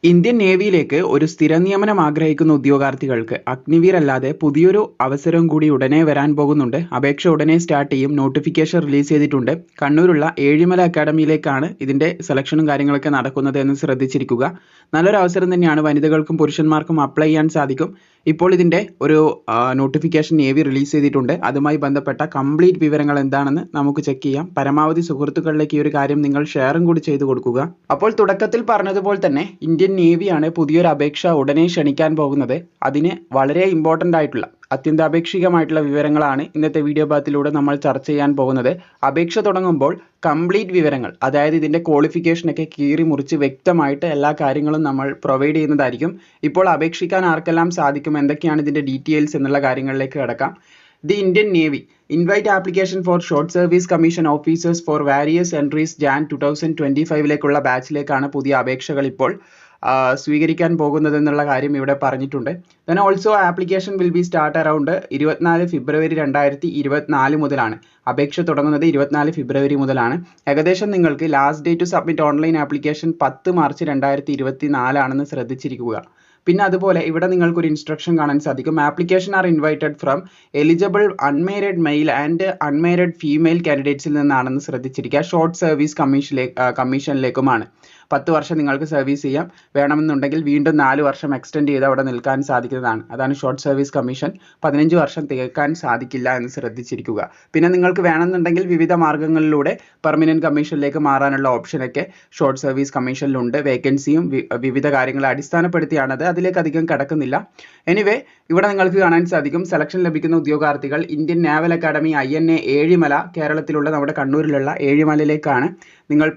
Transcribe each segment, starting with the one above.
Indian നേവിയിലേക്ക് ഒരു സ്ഥിര നിയമനം ആഗ്രഹിക്കുന്ന ഉദ്യോഗാർത്ഥികൾക്ക് അഗ്നിവീർ അല്ലാതെ പുതിയൊരു അവസരം കൂടി ഉടനെ വരാൻ പോകുന്നുണ്ട്. അപേക്ഷ ഉടനെ സ്റ്റാർട്ട് ചെയ്യും. നോട്ടിഫിക്കേഷൻ റിലീസ് ചെയ്തിട്ടുണ്ട്. കണ്ണൂരുള്ള ഏഴിമല അക്കാഡമിയിലേക്കാണ് ഇതിൻ്റെ സെലക്ഷനും കാര്യങ്ങളൊക്കെ നടക്കുന്നത് എന്ന് ശ്രദ്ധിച്ചിരിക്കുക. നല്ലൊരു അവസരം തന്നെയാണ്. വനിതകൾക്കും പുരുഷന്മാർക്കും അപ്ലൈ ചെയ്യാൻ സാധിക്കും. ഇപ്പോൾ ഇതിൻ്റെ ഒരു നോട്ടിഫിക്കേഷൻ നേവി റിലീസ് ചെയ്തിട്ടുണ്ട്. അതുമായി ബന്ധപ്പെട്ട കംപ്ലീറ്റ് വിവരങ്ങൾ എന്താണെന്ന് നമുക്ക് ചെക്ക് ചെയ്യാം. പരമാവധി സുഹൃത്തുക്കളിലേക്ക് ഈ ഒരു കാര്യം നിങ്ങൾ ഷെയറും കൂടി ചെയ്തു കൊടുക്കുക. അപ്പോൾ തുടക്കത്തിൽ പറഞ്ഞതുപോലെ തന്നെ ഇന്ത്യൻ നേവിയാണ് പുതിയൊരു അപേക്ഷ ഉടനെ ക്ഷണിക്കാൻ പോകുന്നത്. അതിന് വളരെ ഇമ്പോർട്ടൻ്റ് ആയിട്ടുള്ള അത്യന്താപേക്ഷികമായിട്ടുള്ള വിവരങ്ങളാണ് ഇന്നത്തെ വീഡിയോ ഭാഗത്തിലൂടെ നമ്മൾ ചർച്ച ചെയ്യാൻ പോകുന്നത്. അപേക്ഷ തുടങ്ങുമ്പോൾ കംപ്ലീറ്റ് വിവരങ്ങൾ, അതായത് ഇതിൻ്റെ ക്വാളിഫിക്കേഷനൊക്കെ കീറി മുറിച്ച് വ്യക്തമായിട്ട് എല്ലാ കാര്യങ്ങളും നമ്മൾ പ്രൊവൈഡ് ചെയ്യുന്നതായിരിക്കും. ഇപ്പോൾ അപേക്ഷിക്കാൻ ആർക്കെല്ലാം സാധിക്കും, എന്തൊക്കെയാണ് ഇതിൻ്റെ ഡീറ്റെയിൽസ് എന്നുള്ള കാര്യങ്ങളിലേക്ക് കിടക്കാം. The Indian navy invite application for short service commission officers for various entries Jan 2025 ബാച്ചിലേക്കാണ് പുതിയ അപേക്ഷകൾ ഇപ്പോൾ സ്വീകരിക്കാൻ പോകുന്നത് എന്നുള്ള കാര്യം ഇവിടെ പറഞ്ഞിട്ടുണ്ട്. Then also application will be start around 24 February 2024 മുതലാണ്. അപേക്ഷ തുടങ്ങുന്നത് 24 ഫെബ്രുവരി മുതലാണ്. ഏകദേശം നിങ്ങൾക്ക് last date to submit online application 10 March 2024 ആണെന്ന് ശ്രദ്ധിച്ചിരിക്കുക. പിന്നെ അതുപോലെ ഇവിടെ നിങ്ങൾക്കൊരു ഇൻസ്ട്രക്ഷൻ കാണാൻ സാധിക്കും. Application are invited from eligible unmarried male and unmarried female കാൻഡിഡേറ്റ്സിൽ നിന്നാണെന്ന് ശ്രദ്ധിച്ചിരിക്കുക. Short service കമ്മീഷനിലേക്കുമാണ്. 10 വർഷം നിങ്ങൾക്ക് സർവീസ് ചെയ്യാം. വേണമെന്നുണ്ടെങ്കിൽ വീണ്ടും 4 വർഷം എക്സ്റ്റെൻഡ് ചെയ്ത് അവിടെ നിൽക്കാൻ സാധിക്കുന്നതാണ്. അതാണ് ഷോർട്ട് സർവീസ് കമ്മീഷൻ. 15 വർഷം തികക്കാൻ സാധിക്കില്ല എന്ന് ശ്രദ്ധിച്ചിരിക്കുക. പിന്നെ നിങ്ങൾക്ക് വേണമെന്നുണ്ടെങ്കിൽ വിവിധ മാർഗ്ഗങ്ങളിലൂടെ പെർമനന്റ് കമ്മീഷനിലേക്ക് മാറാനുള്ള ഓപ്ഷനൊക്കെ ഷോർട്ട് സർവീസ് കമ്മീഷനിലുണ്ട്. വേക്കൻസിയും വിവിധ കാര്യങ്ങളെ അടിസ്ഥാനപ്പെടുത്തിയാണത്. അതിലേക്ക് അധികം കടക്കുന്നില്ല. എനിവേ, ഇവിടെ നിങ്ങൾക്ക് കാണാൻ സാധിക്കും സെലക്ഷൻ ലഭിക്കുന്ന ഉദ്യോഗാർത്ഥികൾ ഇന്ത്യൻ നാവൽ അക്കാഡമി INA ഏഴിമല, കേരളത്തിലുള്ള നമ്മുടെ കണ്ണൂരിലുള്ള ഏഴിമലയിലേക്കാണ് നിങ്ങൾ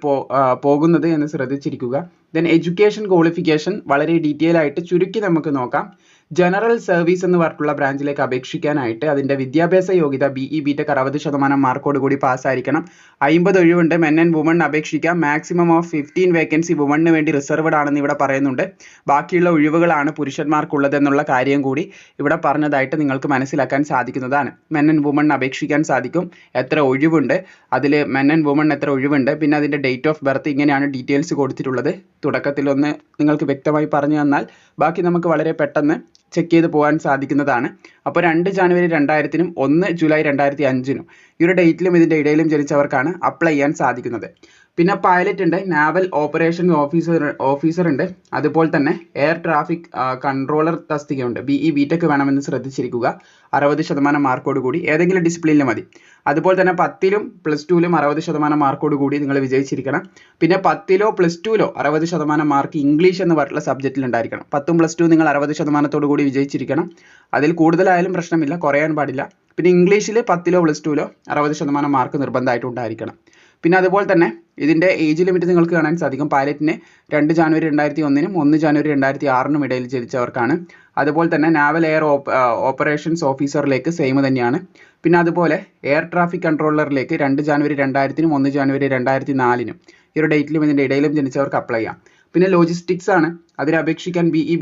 പോകുന്നത് എന്ന് ശ്രദ്ധിച്ചിരിക്കുക. ദെൻ എഡ്യൂക്കേഷൻ ക്വാളിഫിക്കേഷൻ വളരെ ഡീറ്റെയിൽ ആയിട്ട് ചുരുക്കി നമുക്ക് നോക്കാം. ജനറൽ സർവീസ് എന്ന് പറഞ്ഞിട്ടുള്ള ബ്രാഞ്ചിലേക്ക് അപേക്ഷിക്കാനായിട്ട് അതിൻ്റെ വിദ്യാഭ്യാസ യോഗ്യത BE BTech 60% മാർക്കോട് കൂടി പാസ്സായിരിക്കണം. 50 ഒഴിവുണ്ട്. മെൻ ആൻഡ് വുമൺ അപേക്ഷിക്കാം. മാക്സിമം ഓഫ് 15 വേക്കൻസി വുമണിന് വേണ്ടി റിസർവ്ഡ് ആണെന്ന് ഇവിടെ പറയുന്നുണ്ട്. ബാക്കിയുള്ള ഒഴിവുകളാണ് പുരുഷന്മാർക്കുള്ളത് എന്നുള്ള കാര്യം കൂടി ഇവിടെ പറഞ്ഞതായിട്ട് നിങ്ങൾക്ക് മനസ്സിലാക്കാൻ സാധിക്കുന്നതാണ്. മെൻ ആൻഡ് വുമൺ അപേക്ഷിക്കാൻ സാധിക്കും. എത്ര ഒഴിവുണ്ട്, അതിൽ മെൻ ആൻഡ് വുമൺ എത്ര ഒഴിവുണ്ട്, പിന്നെ അതിൻ്റെ ഡേറ്റ് ഓഫ് ബർത്ത്, ഇങ്ങനെയാണ് ഡീറ്റെയിൽസ് കൊടുത്തിട്ടുള്ളത്. തുടക്കത്തിൽ ഒന്ന് നിങ്ങൾക്ക് വ്യക്തമായി പറഞ്ഞു തന്നാൽ ബാക്കി നമുക്ക് വളരെ പെട്ടെന്ന് ചെക്ക് ചെയ്ത് പോകാൻ സാധിക്കുന്നതാണ്. അപ്പോൾ 2 ജനുവരി 2000-നും 1 ജൂലൈ 2005-നും ഈ ഒരു ഡേറ്റിലും ഇതിൻ്റെ ഇടയിലും ജനിച്ചവർക്കാണ് അപ്ലൈ ചെയ്യാൻ സാധിക്കുന്നത്. പിന്നെ പൈലറ്റ് ഉണ്ട്, നാവൽ ഓപ്പറേഷൻ ഓഫീസർ ഉണ്ട്, അതുപോലെ തന്നെ എയർ ട്രാഫിക് കൺട്രോളർ തസ്തികയുണ്ട്. BE BTech വേണമെന്ന് ശ്രദ്ധിച്ചിരിക്കുക. 60% മാർക്കോട് കൂടി ഏതെങ്കിലും ഡിസിപ്ലിനിൽ മതി. അതുപോലെ തന്നെ 10ലും +2ലും 60% മാർക്കോട് കൂടി നിങ്ങൾ വിജയിച്ചിരിക്കണം. പിന്നെ 10ലോ +2ലോ 60% മാർക്ക് ഇംഗ്ലീഷ് എന്ന് പറഞ്ഞിട്ടുള്ള സബ്ജക്റ്റിൽ ഉണ്ടായിരിക്കണം. 10ഉം +2 നിങ്ങൾ 60% കൂടി വിജയിച്ചിരിക്കണം. അതിൽ കൂടുതലായാലും പ്രശ്നമില്ല, കുറയാൻ പാടില്ല. പിന്നെ ഇംഗ്ലീഷിൽ 10ലോ +2ലോ 60% മാർക്ക് നിർബന്ധമായിട്ടുണ്ടായിരിക്കണം. പിന്നെ അതുപോലെ തന്നെ ഇതിൻ്റെ ഏജ് ലിമിറ്റ് നിങ്ങൾക്ക് കാണാൻ സാധിക്കും. പൈലറ്റിന് 2 ജനുവരി 2001-നും 1 ജനുവരി 2006-നും ഇടയിൽ ജനിച്ചവർക്കാണ്. അതുപോലെ തന്നെ നാവൽ എയർ ഓപ്പറേഷൻസ് ഓഫീസറിലേക്ക് സെയിം തന്നെയാണ്. പിന്നെ അതുപോലെ എയർ ട്രാഫിക് കൺട്രോളറിലേക്ക് 2 ജനുവരി 2000-നും 1 ജനുവരി 2004-നും ഈ ഒരു ഡേറ്റിലും ഇതിൻ്റെ ഇടയിലും ജനിച്ചവർക്ക് അപ്ലൈ ചെയ്യാം. പിന്നെ ലോജിസ്റ്റിക്സ് ആണ്. അതിന് അപേക്ഷിക്കാൻ BE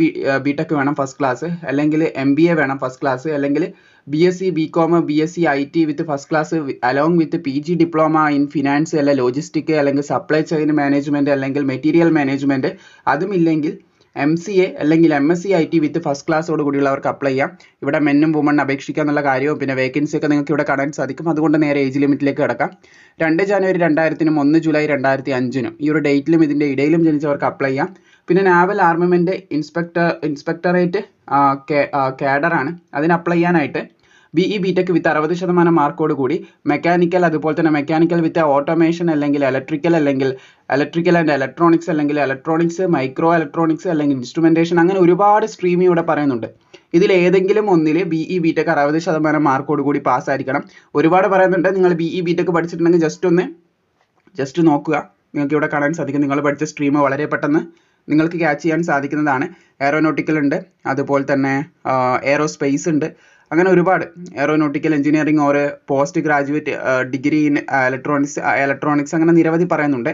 BTech വേണം ഫസ്റ്റ് ക്ലാസ്, അല്ലെങ്കിൽ MBA വേണം ഫസ്റ്റ് ക്ലാസ്, അല്ലെങ്കിൽ BSc BCom BSc IT with first class along with PG diploma in finance, അല്ലെ ലോജിസ്റ്റിക്, അല്ലെങ്കിൽ സപ്ലൈ ചെയിൻ മാനേജ്മെൻറ്റ്, അല്ലെങ്കിൽ മെറ്റീരിയൽ മാനേജ്മെൻറ്റ്. അതും ഇല്ലെങ്കിൽ MCA അല്ലെങ്കിൽ MSc IT വിത്ത് ഫസ്റ്റ് ക്ലാസ്സോട് കൂടിയുള്ളവർക്ക് അപ്ലൈ ചെയ്യാം. ഇവിടെ മെന്നും വുമൺ അപേക്ഷിക്കുക എന്നുള്ള കാര്യവും പിന്നെ വേക്കൻസി ഒക്കെ നിങ്ങൾക്ക് ഇവിടെ കാണാൻ സാധിക്കും. അതുകൊണ്ട് നേരെ ഏജ് ലിമിറ്റിലേക്ക് കിടക്കാം. 2 ജനുവരി 2000-നും 1 ജൂലൈ 2005-നും ഈ ഒരു ഡേറ്റിലും ഇതിൻ്റെ ഇടയിലും ജനിച്ചവർക്ക് അപ്ലൈ ചെയ്യാം. പിന്നെ നാവൽ ആർമമെൻറ്റ് ഇൻസ്പെക്ടറേറ്റ് കാഡറാണ്. അതിന് അപ്ലൈ ചെയ്യാനായിട്ട് BE BTech വിത്ത് 60% മാർക്കോട് കൂടി മെക്കാനിക്കൽ, അതുപോലെ തന്നെ മെക്കാനിക്കൽ വിത്ത് ഓട്ടോമേഷൻ, അല്ലെങ്കിൽ ഇലക്ട്രിക്കൽ ആൻഡ് ഇലക്ട്രോണിക്സ്, അല്ലെങ്കിൽ ഇലക്ട്രോണിക്സ്, മൈക്രോ ഇലക്ട്രോണിക്സ്, അല്ലെങ്കിൽ ഇൻസ്ട്രുമെൻറ്റേഷൻ, അങ്ങനെ ഒരുപാട് സ്ട്രീം ഇവിടെ പറയുന്നുണ്ട്. ഇതിൽ ഏതെങ്കിലും ഒന്നിൽ BE BTech 60% മാർക്കോട് കൂടി പാസ്സായിരിക്കണം. ഒരുപാട് പറയുന്നുണ്ട്. നിങ്ങൾ BE BTech പഠിച്ചിട്ടുണ്ടെങ്കിൽ ജസ്റ്റ് നോക്കുക. നിങ്ങൾക്ക് ഇവിടെ കാണാൻ സാധിക്കും. നിങ്ങൾ പഠിച്ച സ്ട്രീം വളരെ പെട്ടെന്ന് നിങ്ങൾക്ക് ക്യാച്ച് ചെയ്യാൻ സാധിക്കുന്നതാണ്. എയറോനോട്ടിക്കൽ ഉണ്ട്, അതുപോലെ തന്നെ എയറോസ്പേസ് ഉണ്ട്. അങ്ങനെ ഒരുപാട് aeronautical engineering or post graduate degree in electronics അങ്ങനെ നിരവധി പറയുന്നുണ്ട്.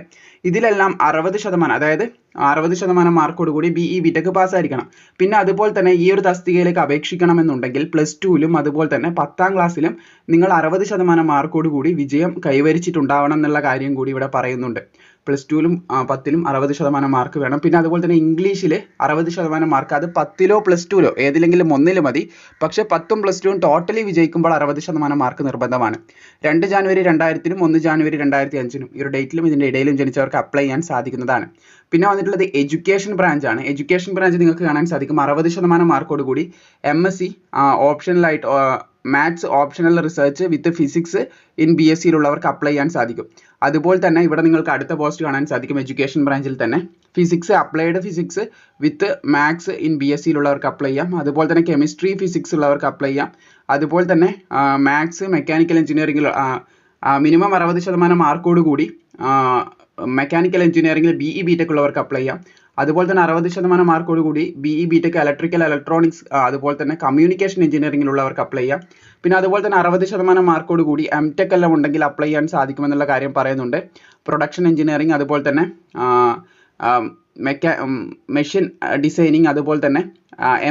ഇതിലെല്ലാം 60%, അതായത് 60% മാർക്കോട് കൂടി BE BTech പാസ്സായിരിക്കണം. പിന്നെ അതുപോലെ തന്നെ ഈ ഒരു തസ്തികയിലേക്ക് അപേക്ഷിക്കണമെന്നുണ്ടെങ്കിൽ +2ലും അതുപോലെ തന്നെ 10ാം ക്ലാസ്സിലും നിങ്ങൾ 60% മാർക്കോട് കൂടി വിജയം കൈവരിച്ചിട്ടുണ്ടാവണം എന്നുള്ള കാര്യം കൂടി ഇവിടെ പറയുന്നുണ്ട്. +2ലും 10ലും 60% മാർക്ക് വേണം. പിന്നെ അതുപോലെ തന്നെ ഇംഗ്ലീഷിൽ 60% മാർക്ക്, അത് 10ലോ +2ലോ ഏതിലെങ്കിലും ഒന്നിൽ മതി. പക്ഷേ 10ഉം +2ഉം ടോട്ടലി വിജയിക്കുമ്പോൾ 60% മാർക്ക് നിർബന്ധമാണ്. 2 ജാനുവരി 2000-നും 1 ജാനുവരി 2005-നും ഈ ഒരു ഡേറ്റിലും ഇതിൻ്റെ ഇടയിലും ജനിച്ചവർക്ക് അപ്ലൈ ചെയ്യാൻ സാധിക്കുന്നതാണ്. പിന്നെ വന്നിട്ടുള്ളത് എഡ്യൂക്കേഷൻ ബ്രാഞ്ച് ആണ്. എഡ്യൂക്കേഷൻ ബ്രാഞ്ച് നിങ്ങൾക്ക് കാണാൻ സാധിക്കും 60% മാർക്കോട് കൂടി MSc ഓപ്ഷണലായിട്ട് maths optional research with physics in BSc-യിലുള്ളവർക്ക് അപ്ലൈ ചെയ്യാൻ സാധിക്കും. അതുപോലെ തന്നെ ഇവിടെ നിങ്ങൾക്ക് അടുത്ത പോസ്റ്റ് കാണാൻ സാധിക്കും എഡ്യൂക്കേഷൻ ബ്രാഞ്ചിൽ തന്നെ physics, applied physics with maths in BSc-യിലുള്ളവർക്ക് അപ്ലൈ ചെയ്യാം. അതുപോലെ തന്നെ കെമിസ്ട്രി ഫിസിക്സ് ഉള്ളവർക്ക് അപ്ലൈ ചെയ്യാം. അതുപോലെ തന്നെ മാത്സ് മെക്കാനിക്കൽ എഞ്ചിനീയറിംഗിൽ മിനിമം 60% മാർക്കോട് കൂടി മെക്കാനിക്കൽ എഞ്ചിനീയറിംഗിൽ BE BTech ഉള്ളവർക്ക് അപ്ലൈ ചെയ്യാം. അതുപോലെ തന്നെ 60% മാർക്കോട് കൂടി BE BTech ഇലക്ട്രിക്കൽ ഇലക്ട്രോണിക്സ് അതുപോലെ തന്നെ കമ്മ്യൂണിക്കേഷൻ എഞ്ചിനീയറിംഗിലുള്ളവർക്ക് അപ്ലൈ ചെയ്യാം. പിന്നെ അതുപോലെ തന്നെ 60% മാർക്കോട് കൂടി MTech എല്ലാം ഉണ്ടെങ്കിൽ അപ്ലൈ ചെയ്യാൻ സാധിക്കുമെന്നുള്ള കാര്യം പറയുന്നുണ്ട്. പ്രൊഡക്ഷൻ എഞ്ചിനീയറിംഗ് അതുപോലെ തന്നെ മെഷീൻ ഡിസൈനിങ് അതുപോലെ തന്നെ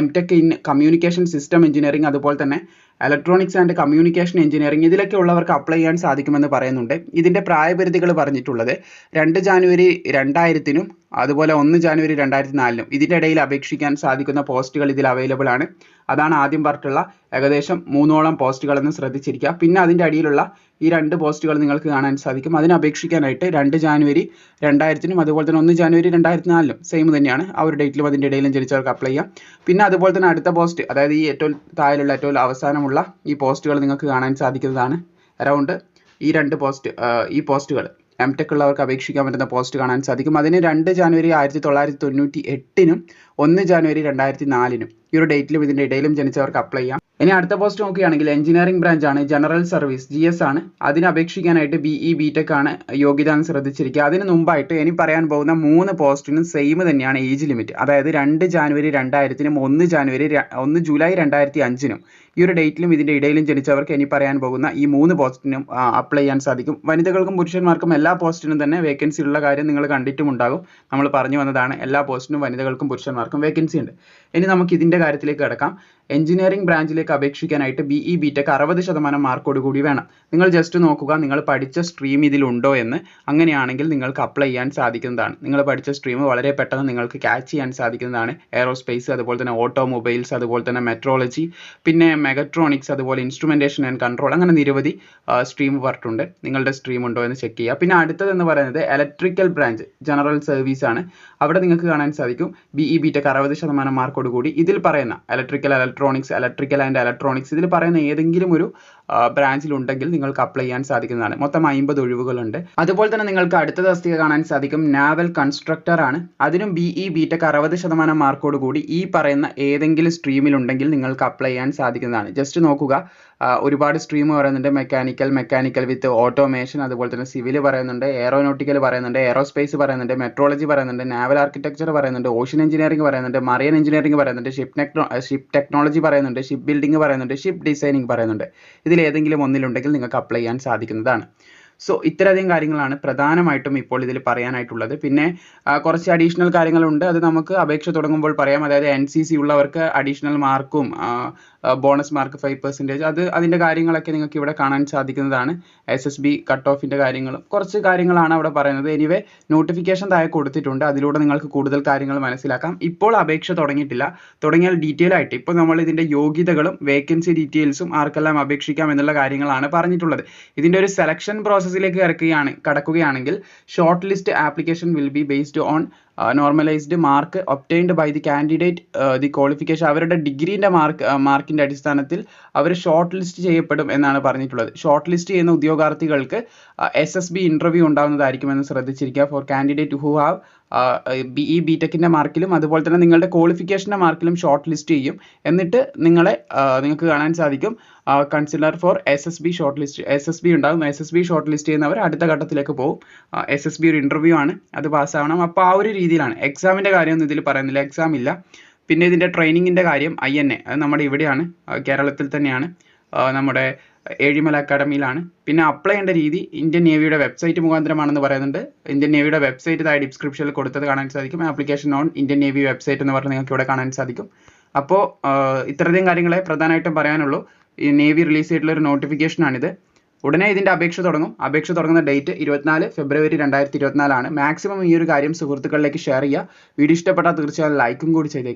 MTech in communication system engineering അതുപോലെ തന്നെ ഇലക്ട്രോണിക്സ് ആൻഡ് കമ്മ്യൂണിക്കേഷൻ എഞ്ചിനീയറിംഗ് ഇതിലൊക്കെ ഉള്ളവർക്ക് അപ്ലൈ ചെയ്യാൻ സാധിക്കുമെന്ന് പറയുന്നുണ്ട്. ഇതിൻ്റെ പ്രായപരിധികൾ പറഞ്ഞിട്ടുള്ളത് 2 ജാനുവരി 2000-നും അതുപോലെ 1 ജാനുവരി 2004-നും ഇതിൻ്റെ ഇടയിൽ അപേക്ഷിക്കാൻ സാധിക്കുന്ന പോസ്റ്റുകൾ ഇതിൽ അവൈലബിൾ ആണ്. അതാണ് ആദ്യം പറഞ്ഞിട്ടുള്ള ഏകദേശം 3ഓളം പോസ്റ്റുകളെന്ന് ശ്രദ്ധിച്ചിരിക്കുക. പിന്നെ അതിൻ്റെ അടിയിലുള്ള ഈ 2 പോസ്റ്റുകൾ നിങ്ങൾക്ക് കാണാൻ സാധിക്കും. അതിന് അപേക്ഷിക്കാനായിട്ട് 2 ജാനുവരി 2000-നും അതുപോലെ തന്നെ 1 ജാനുവരി 2004-നും സെയിം തന്നെയാണ്. ആ ഒരു ഡേറ്റിലും അതിൻ്റെ ഇടയിലും ജനിച്ചവർക്ക് അപ്ലൈ ചെയ്യാം. പിന്നെ അതുപോലെ തന്നെ അടുത്ത പോസ്റ്റ്, അതായത് ഈ ഏറ്റവും താഴെയുള്ള ഏറ്റവും അവസാനമുള്ള ഈ പോസ്റ്റുകൾ നിങ്ങൾക്ക് കാണാൻ സാധിക്കുന്നതാണ്. അറൗണ്ട് ഈ 2 പോസ്റ്റ് ഈ പോസ്റ്റുകൾ MTech ഉള്ളവർക്ക് അപേക്ഷിക്കാൻ പറ്റുന്ന പോസ്റ്റ് കാണാൻ സാധിക്കും. അതിന് 2 ജാനുവരി 1998-നും 1 ജാനുവരി 2004-നും ഈ ഒരു ഡേറ്റിലും ഇതിൻ്റെ ഇടയിലും ജനിച്ചവർക്ക് അപ്ലൈ ചെയ്യാം. ഇനി അടുത്ത പോസ്റ്റ് നോക്കുകയാണെങ്കിൽ എഞ്ചിനീയറിംഗ് ബ്രാഞ്ച് ആണ്, ജനറൽ സർവീസ് GS ആണ്. അതിന് അപേക്ഷിക്കാനായിട്ട് BE BTech ആണ് യോഗ്യത എന്ന് ശ്രദ്ധിച്ചിരിക്കുക. അതിന് മുമ്പായിട്ട് ഇനി പറയാൻ പോകുന്ന 3 പോസ്റ്റിനും സെയിം തന്നെയാണ് ഏജ് ലിമിറ്റ്. അതായത് 2 ജാനുവരി 2000-നും 1 ജൂലൈ 2005-നും ഈ ഒരു ഡേറ്റിലും ഇതിൻ്റെ ഇടയിലും ജനിച്ചവർക്ക് ഇനി പറയാൻ പോകുന്ന ഈ 3 പോസ്റ്റിനും അപ്ലൈ ചെയ്യാൻ സാധിക്കും. വനിതകൾക്കും പുരുഷന്മാർക്കും എല്ലാ പോസ്റ്റിനും തന്നെ വേക്കൻസി ഉള്ള കാര്യം നിങ്ങൾ കണ്ടിട്ടുമുണ്ടാകും. നമ്മൾ പറഞ്ഞു വന്നതാണ്, എല്ലാ പോസ്റ്റിനും വനിതകൾക്കും പുരുഷന്മാർക്കും വേക്കൻസി ഉണ്ട്. ഇനി നമുക്ക് ഇതിൻ്റെ കാര്യത്തിലേക്ക് കിടക്കാം. എഞ്ചിനീയറിംഗ് ബ്രാഞ്ചിലേക്ക് അപേക്ഷിക്കാനായിട്ട് BE BTech 60% മാർക്കോട് കൂടി വേണം. നിങ്ങൾ ജസ്റ്റ് നോക്കുക നിങ്ങൾ പഠിച്ച സ്ട്രീം ഇതിലുണ്ടോ എന്ന്. അങ്ങനെയാണെങ്കിൽ നിങ്ങൾക്ക് അപ്ലൈ ചെയ്യാൻ സാധിക്കുന്നതാണ്. നിങ്ങൾ പഠിച്ച സ്ട്രീം വളരെ പെട്ടെന്ന് നിങ്ങൾക്ക് ക്യാച്ച് ചെയ്യാൻ സാധിക്കുന്നതാണ്. എയറോസ്പേസ് അതുപോലെ തന്നെ ഓട്ടോമൊബൈൽസ് അതുപോലെ തന്നെ മെട്രോളജി പിന്നെ മെഗട്രോണിക്സ് അതുപോലെ ഇൻസ്ട്രുമെന്റേഷൻ ആൻഡ് കൺട്രോൾ അങ്ങനെ നിരവധി സ്ട്രീം പറഞ്ഞിട്ടുണ്ട്. നിങ്ങളുടെ സ്ട്രീം ഉണ്ടോ എന്ന് ചെക്ക് ചെയ്യുക. പിന്നെ അടുത്തതെന്ന് പറയുന്നത് ഇലക്ട്രിക്കൽ ബ്രാഞ്ച് ജനറൽ സർവീസ് ആണ്. അവിടെ നിങ്ങൾക്ക് കാണാൻ സാധിക്കും BE BTech 60% മാർക്കോട് കൂടി ഇതിൽ പറയുന്ന ഇലക്ട്രിക്കൽ ആൻഡ് ഇലക്ട്രോണിക്സ് ഇതിൽ പറയുന്ന ഏതെങ്കിലും ഒരു ബ്രാഞ്ചിൽ ഉണ്ടെങ്കിൽ നിങ്ങൾക്ക് അപ്ലൈ ചെയ്യാൻ സാധിക്കുന്നതാണ്. മൊത്തം 50 ഒഴിവുകളുണ്ട്. അതുപോലെ തന്നെ നിങ്ങൾക്ക് അടുത്ത തസ്തിക കാണാൻ സാധിക്കും നാവൽ കൺസ്ട്രക്ടർ ആണ്. അതിനും BE BTech 60% മാർക്കോട് കൂടി ഈ പറയുന്ന ഏതെങ്കിലും സ്ട്രീമിൽ ഉണ്ടെങ്കിൽ നിങ്ങൾക്ക് അപ്ലൈ ചെയ്യാൻ സാധിക്കുന്നതാണ്. ജസ്റ്റ് നോക്കുക, ഒരുപാട് സ്ട്രീം പറയുന്നുണ്ട്. മെക്കാനിക്കൽ വിത്ത് ഓട്ടോമേഷൻ അതുപോലെ തന്നെ സിവിൽ പറയുന്നുണ്ട്, എയറോനോട്ടിക്കൽ പറയുന്നുണ്ട്, എയറോസ്പേസ് പറയുന്നുണ്ട്, മെട്രോളജി പറയുന്നുണ്ട്, നാവൽ ആർക്കിടെക്ചർ പറയുന്നുണ്ട്, ഓഷ്യൻ എഞ്ചിനീയറിംഗ് പറയുന്നുണ്ട്, മറൈൻ എഞ്ചിനീയറിംഗ് പറയുന്നുണ്ട്, ഷിപ്പ് ടെക്നോളജി പറയുന്നുണ്ട്, ഷിപ്പ് ബിൽഡിംഗ് പറയുന്നുണ്ട്, ഷിപ്പ് ഡിസൈനിങ് പറയുന്നുണ്ട്. ഇതിൽ ഏതെങ്കിലും ഒന്നിലുണ്ടെങ്കിൽ നിങ്ങൾക്ക് അപ്ലൈ ചെയ്യാൻ സാധിക്കുന്നതാണ്. സോ ഇത്രയധികം കാര്യങ്ങളാണ് പ്രധാനമായിട്ടും ഇപ്പോൾ ഇതിൽ പറയാനായിട്ടുള്ളത്. പിന്നെ കുറച്ച് അഡീഷണൽ കാര്യങ്ങളുണ്ട്, അത് നമുക്ക് അപേക്ഷ തുടങ്ങുമ്പോൾ പറയാം. അതായത് NCC ഉള്ളവർക്ക് അഡീഷണൽ മാർക്കും ബോണസ് മാർക്ക് 5%, അതിൻ്റെ കാര്യങ്ങളൊക്കെ നിങ്ങൾക്ക് ഇവിടെ കാണാൻ സാധിക്കുന്നതാണ്. SSB കട്ട് ഓഫിൻ്റെ കാര്യങ്ങളും കുറച്ച് കാര്യങ്ങളാണ് അവിടെ പറയുന്നത്. എനിവേ നോട്ടിഫിക്കേഷൻ താഴെ കൊടുത്തിട്ടുണ്ട്, അതിലൂടെ നിങ്ങൾക്ക് കൂടുതൽ കാര്യങ്ങൾ മനസ്സിലാക്കാം. ഇപ്പോൾ അപേക്ഷ തുടങ്ങിയിട്ടില്ല. തുടങ്ങിയാൽ ഡീറ്റെയിൽ ആയിട്ട് ഇപ്പോൾ നമ്മൾ ഇതിൻ്റെ യോഗ്യതകളും വേക്കൻസി ഡീറ്റെയിൽസും ആർക്കെല്ലാം അപേക്ഷിക്കാം എന്നുള്ള കാര്യങ്ങളാണ് പറഞ്ഞിട്ടുള്ളത്. ഇതിൻ്റെ ഒരു സെലക്ഷൻ പ്രോസസ്സിലേക്ക് കടക്കുകയാണെങ്കിൽ short list application will be based on normalised mark obtained by the candidate the qualification. അവരുടെ ഡിഗ്രീൻ്റെ മാർക്കിൻ്റെ അടിസ്ഥാനത്തിൽ അവർ ഷോർട്ട് ലിസ്റ്റ് ചെയ്യപ്പെടും എന്നാണ് പറഞ്ഞിട്ടുള്ളത്. ഷോർട്ട് ലിസ്റ്റ് ചെയ്യുന്ന ഉദ്യോഗാർത്ഥികൾക്ക് SSB ഇൻ്റർവ്യൂ ഉണ്ടാകുന്നതായിരിക്കുമെന്ന് ശ്രദ്ധിച്ചിരിക്കുക. For candidate who have BE BTechൻ്റെ മാർക്കിലും അതുപോലെ തന്നെ നിങ്ങളുടെ ക്വാളിഫിക്കേഷൻ്റെ മാർക്കിലും ഷോർട്ട് ലിസ്റ്റ് ചെയ്യും. എന്നിട്ട് നിങ്ങൾക്ക് കാണാൻ സാധിക്കും consider four SSB short list. SSB ഉണ്ടാകും. SSB ഷോർട്ട് ലിസ്റ്റ് ചെയ്യുന്നവർ അടുത്ത ഘട്ടത്തിലേക്ക് പോകും. SSB ഒരു ഇൻ്റർവ്യൂ ആണ്, അത് പാസ്സാവണം. അപ്പോൾ ആ ഒരു രീതിയിലാണ്. എക്സാമിൻ്റെ കാര്യമൊന്നും ഇതിൽ പറയുന്നില്ല, എക്സാം ഇല്ല. പിന്നെ ഇതിൻ്റെ ട്രെയിനിങ്ങിൻ്റെ കാര്യം INA അത് നമ്മുടെ ഇവിടെയാണ്, കേരളത്തിൽ തന്നെയാണ്, നമ്മുടെ ഏഴിമല അക്കാഡമിയിലാണ്. പിന്നെ അപ്ലൈ ചെയ്യേണ്ട രീതി ഇന്ത്യൻ നേവിയുടെ വെബ്സൈറ്റ് മുഖാന്തരമാണെന്ന് പറയുന്നുണ്ട്. ഇന്ത്യൻ നേവിയുടെ വെബ്സൈറ്റ് താഴെ ഡിസ്ക്രിപ്ഷനിൽ കൊടുത്തത് കാണാൻ സാധിക്കും. Application on Indian navy website എന്ന് പറഞ്ഞ് നിങ്ങൾക്ക് ഇവിടെ കാണാൻ സാധിക്കും. അപ്പോൾ ഇത്രയധികം കാര്യങ്ങളെ പ്രധാനമായിട്ടും പറയാനുള്ളൂ. ഈ നേവി റിലീസ് ചെയ്തിട്ടുള്ള ഒരു നോട്ടിഫിക്കേഷനാണിത്. ഉടനെ ഇതിൻ്റെ അപേക്ഷ തുടങ്ങും. അപേക്ഷ തുടങ്ങുന്ന ഡേറ്റ് 24 ഫെബ്രുവരി 2024 ആണ്. മാക്സിമം ഈ ഒരു കാര്യം സുഹൃത്തുക്കളിലേക്ക് ഷെയർ ചെയ്യുക. വീഡിയോ ഇഷ്ടപ്പെട്ടാൽ തീർച്ചയായും ലൈക്കും കൂടി ചെയ്തേക്കുക.